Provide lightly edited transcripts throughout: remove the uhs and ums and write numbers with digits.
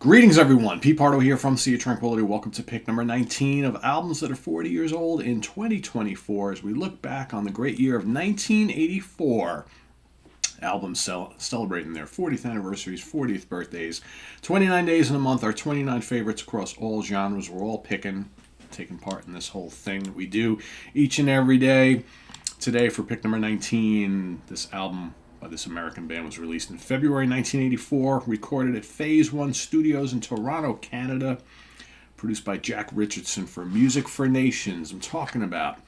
Greetings, everyone. Pete Pardo here from Sea of Tranquility. Welcome to pick number 19 of albums that are 40 years old in 2024 as we look back on the great year of 1984. Albums celebrating their 40th anniversaries, 40th birthdays, 29 days in a month, our 29 favorites across all genres. We're all taking part in this whole thing that we do each and every day. Today, for pick number 19, this album by this American band was released in February 1984, recorded at Phase One Studios in Toronto, Canada, produced by Jack Richardson for Music for Nations. I'm talking about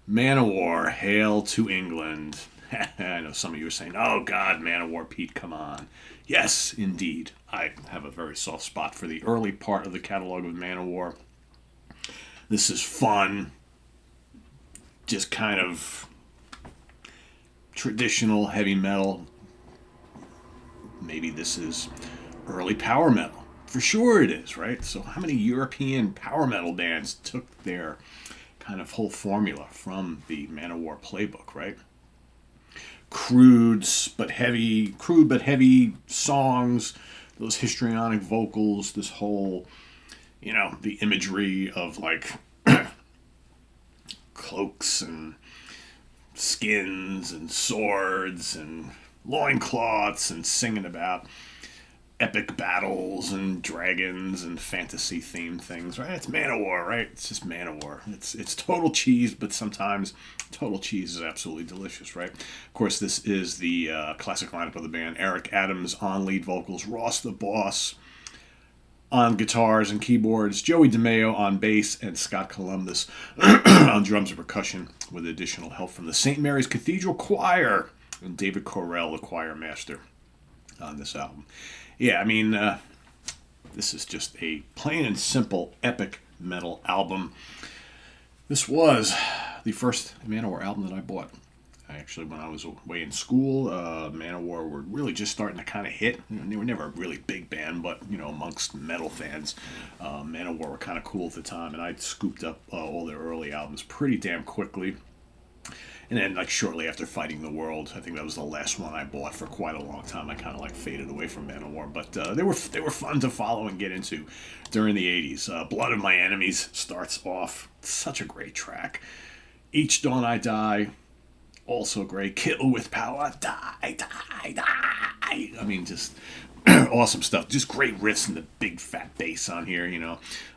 Manowar, Hail to England. I know some of you are saying, oh God, Manowar, Pete, come on. Yes, indeed. I have a very soft spot for the early part of the catalog of Manowar. This is fun, just kind of traditional heavy metal. Maybe this is early power metal. For sure it is, right? So how many European power metal bands took their kind of whole formula from the Manowar playbook, right? Crude but heavy songs, those histrionic vocals, this whole, the imagery of like cloaks and skins and swords and loincloths and singing about epic battles and dragons and fantasy themed things, right? It's Manowar, right? It's just Manowar. It's total cheese, but sometimes total cheese is absolutely delicious, right? Of course, this is the classic lineup of the band. Eric Adams on lead vocals, Ross the Boss on guitars and keyboards, Joey DeMeo on bass, and Scott Columbus on drums and percussion, with additional help from the St. Mary's Cathedral Choir and David Correll, the choir master, on this album. Yeah, this is just a plain and simple epic metal album. This was the first Manowar album that I bought. Actually, when I was away in school, Manowar were really just starting to kind of hit. They were never a really big band, but, amongst metal fans, Manowar were kind of cool at the time, and I scooped up all their early albums pretty damn quickly. And then, shortly after Fighting the World, I think that was the last one I bought for quite a long time. I kind of, faded away from Manowar, but they were fun to follow and get into during the 80s. Blood of My Enemies starts off. Such a great track. Each Dawn I Die, also great. Kill with Power, die, die, die. Just awesome stuff. Just great riffs and the big fat bass on here,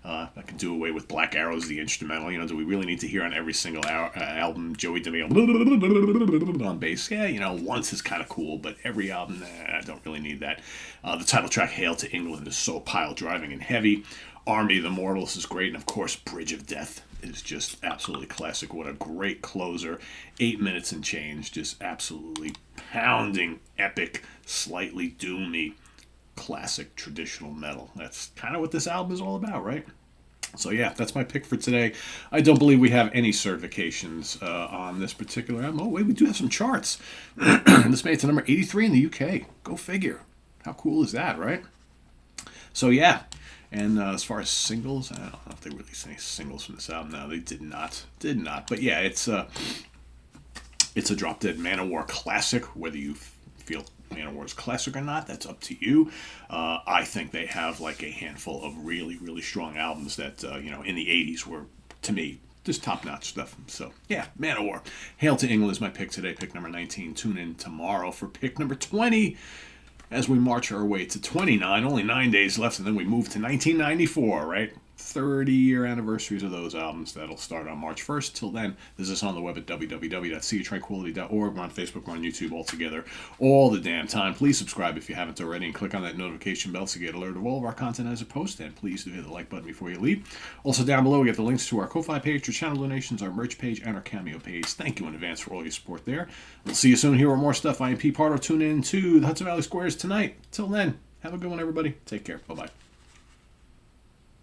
I could do away with Black Arrows, the instrumental. Do we really need to hear on every single album Joey DeMeo on bass? Yeah, once is kind of cool, but every album, I don't really need that. The title track, Hail to England, is so pile driving and heavy. Army of the Mortals is great, and of course, Bridge of Death is just absolutely classic. What a great closer. 8 minutes and change, just absolutely pounding, epic, slightly doomy, classic traditional metal. That's kind of what this album is all about, right? So yeah, that's my pick for today. I don't believe we have any certifications on this particular album. Oh wait, we do have some charts. This made it to number 83 in the UK. Go figure. How cool is that, right? So yeah. And as far as singles, I don't know if they released any singles from this album. No, they did not. But yeah, it's a drop dead Manowar classic. Whether you feel Manowar is classic or not, that's up to you. I think they have a handful of really, really strong albums that in the 80s were, to me, just top-notch stuff. So yeah, Manowar. Hail to England is my pick today. Pick number 19. Tune in tomorrow for pick number 20. As we march our way to 29, only 9 days left, and then we move to 1994, right? 30-year anniversaries of those albums. That'll start on March 1st. Till then, visit us on the web at www.seatranquility.org. We're on Facebook, we're on YouTube, all together, all the damn time. Please subscribe if you haven't already, and click on that notification bell to get alerted of all of our content as it posts. And please do hit the like button before you leave. Also, down below, we get the links to our Ko-Fi page, our channel donations, our merch page, and our Cameo page. Thank you in advance for all your support there. We'll see you soon here with more stuff. I am Pete Pardo. Tune in to the Hudson Valley Squares tonight. Till then, have a good one, everybody. Take care. Bye-bye.